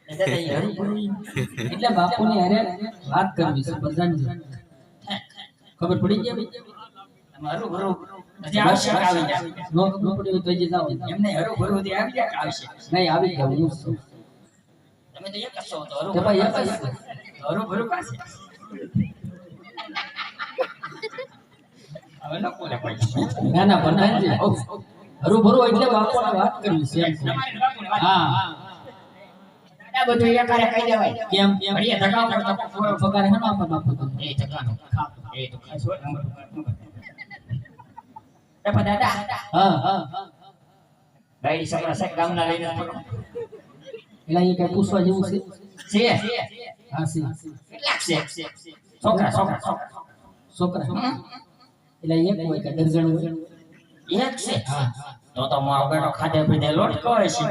એટલે બાપુની હારે વાત કરવી છે પ્રધાનજી ખબર પડી ગઈ મારું બરોબર હજી આવશે આવી જાય નો ખબર પડી તો હજી જાવ એમને હરું ભરું થી આવી જાય આવશે નહીં આવી જાવ હું છું તમે તો એક જ છો તો હરું તે ભાઈ એક જ હરું ભરું પાસે હવે ન કોલે પડી ના ના પ્રધાનજી હરું ભરું એટલે બાપુને વાત કરવી છે એમ કહું. તમારે બાપુને વાત હા આ બધું એકારે કહી દેવાય કેમ ઘડીએ ધકાવ કરતો પગાર હેનો આપે બાપુ તમને એ ધકાનો એ તો ખાસ હોય નંબર એ પણ દાદા હા હા ગાડી સકરા સક ગામના લઈને ફરો એટલે એ કઈ પૂછવા જેવું છે છે હા છે કેટલાક છે છોકરા છોકરા છોકરા એટલે એક હોય કે દર્જન હોય એક છે તો મારો બેટો ખાધે પીધે લોટ કરે છે